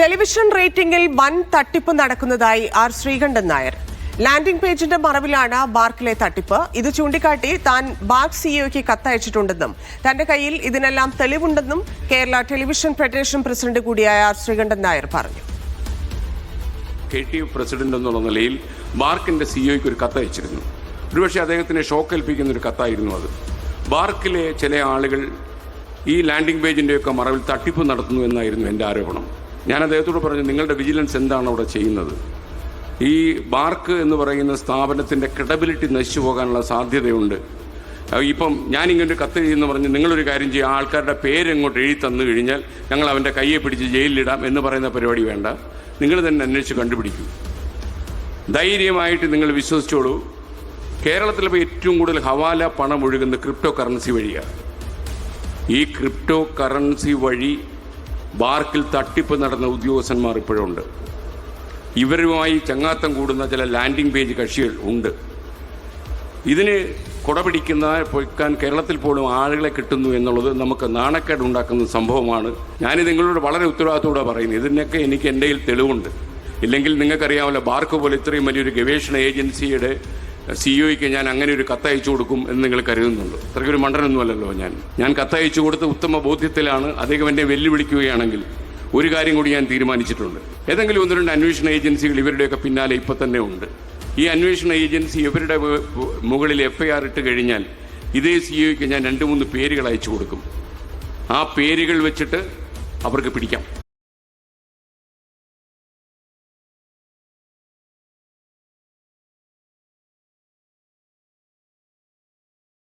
Television റേറ്റിംഗിൽ വൻ തട്ടിപ്പ് നടക്കുന്നതായി ആർ ശ്രീകണ്ഠൻ നായർ. ലാൻഡിംഗ് പേജിന്റെ മറവിലാണ് ബാർക്കിലെ തട്ടിപ്പ്. ഇത് ചൂണ്ടിക്കാട്ടി താൻ ബാർക്ക് സിഇഒയ്ക്ക് കത്തയച്ചിട്ടുണ്ടെന്നും തന്റെ കയ്യിൽ ഇതിനെല്ലാം തെളിവുണ്ടെന്നും കേരള ടെലിവിഷൻ ഫെഡറേഷൻ പ്രസിഡന്റ് കൂടിയായ ആർ ശ്രീകണ്ഠൻ നായർ പറഞ്ഞു. KTF പ്രസിഡന്റ് എന്നുള്ള നിലയിൽ ബാർക്കിന്റെ സിഇഒയ്ക്ക് ഒരു കത്തയച്ചിരുന്നു. ഒരുപക്ഷെ അദ്ദേഹത്തിനെ ഷോക്കേൽപ്പിക്കുന്ന ഒരു കത്തായിരുന്നു അത്. ബാർക്കിലെ ചില ആളുകൾ ഈ ലാൻഡിംഗ് പേജിൻ്റെയൊക്കെ മറവിൽ തട്ടിപ്പ് നടത്തുന്നു എന്നായിരുന്നു എൻ്റെ ആരോപണം. ഞാൻ അദ്ദേഹത്തോട് പറഞ്ഞു, നിങ്ങളുടെ വിജിലൻസ് എന്താണ് അവിടെ ചെയ്യുന്നത്? ഈ ബാർക്ക് എന്ന് പറയുന്ന സ്ഥാപനത്തിൻ്റെ ക്രെഡിബിലിറ്റി നശിച്ചു പോകാനുള്ള സാധ്യതയുണ്ട്. ഇപ്പം ഞാനിങ്ങനൊരു കത്ത് ചെയ്യുമെന്ന് പറഞ്ഞ് നിങ്ങളൊരു കാര്യം ചെയ്യുക, ആൾക്കാരുടെ പേരെങ്ങോട്ട് എഴുതി തന്നു കഴിഞ്ഞാൽ ഞങ്ങൾ അവൻ്റെ കയ്യെ പിടിച്ച് ജയിലിലിടാം എന്ന് പറയുന്ന പരിപാടി വേണ്ട. നിങ്ങൾ തന്നെ അന്വേഷിച്ച് കണ്ടുപിടിക്കൂ. ധൈര്യമായിട്ട് നിങ്ങൾ വിശ്വസിച്ചോളൂ. കേരളത്തിലിപ്പോൾ ഏറ്റവും കൂടുതൽ ഹവാല പണം ഒഴുകുന്ന ക്രിപ്റ്റോ കറൻസി വഴിയാണ്. ഈ ക്രിപ്റ്റോ കറൻസി വഴി ബാർക്കിൽ തട്ടിപ്പ് നടന്ന ഉദ്യോഗസ്ഥന്മാർ ഇപ്പോഴുണ്ട്. ഇവരുമായി ചങ്ങാത്തം കൂടുന്ന ചില ലാൻഡിംഗ് പേജ് കക്ഷികൾ ഉണ്ട്. ഇതിന് പൊയ്ക്കാൻ കേരളത്തിൽ പോലും ആളുകളെ കിട്ടുന്നു എന്നുള്ളത് നമുക്ക് നാണക്കേട് ഉണ്ടാക്കുന്ന സംഭവമാണ്. ഞാനിത് നിങ്ങളോട് വളരെ ഉത്തരവാദിത്തോടെ പറയുന്നത്. ഇതിനൊക്കെ എനിക്ക് എൻ്റെ കയ്യിൽ തെളിവുണ്ട്. ഇല്ലെങ്കിൽ നിങ്ങൾക്കറിയാമല്ലോ, ബാർക്ക് പോലെ ഇത്രയും വലിയൊരു ഗവേഷണ ഏജൻസിയുടെ സിഇഒയ്ക്ക് ഞാൻ അങ്ങനെ ഒരു കത്തയച്ചു കൊടുക്കും എന്ന് നിങ്ങൾ കരുതുന്നുണ്ട്. അത്രയ്ക്കൊരു മണ്ടനൊന്നുമല്ലല്ലോ ഞാൻ കത്തയച്ചു കൊടുത്ത് ഉത്തമ ബോധ്യത്തിലാണ്. അദ്ദേഹം എന്നെ വെല്ലുവിളിക്കുകയാണെങ്കിൽ ഒരു കാര്യം കൂടി ഞാൻ തീരുമാനിച്ചിട്ടുണ്ട്. ഏതെങ്കിലും ഒന്ന് രണ്ട് അന്വേഷണ ഏജൻസികൾ ഇവരുടെയൊക്കെ പിന്നാലെ ഇപ്പം തന്നെ ഉണ്ട്. ഈ അന്വേഷണ ഏജൻസി ഇവരുടെ മുകളിൽ FIR ഇട്ട് കഴിഞ്ഞാൽ ഇതേ സിഇഒയ്ക്ക് ഞാൻ 2-3 പേരുകൾ അയച്ചു കൊടുക്കും. ആ പേരുകൾ വെച്ചിട്ട് അവർക്ക് പിടിക്കാം.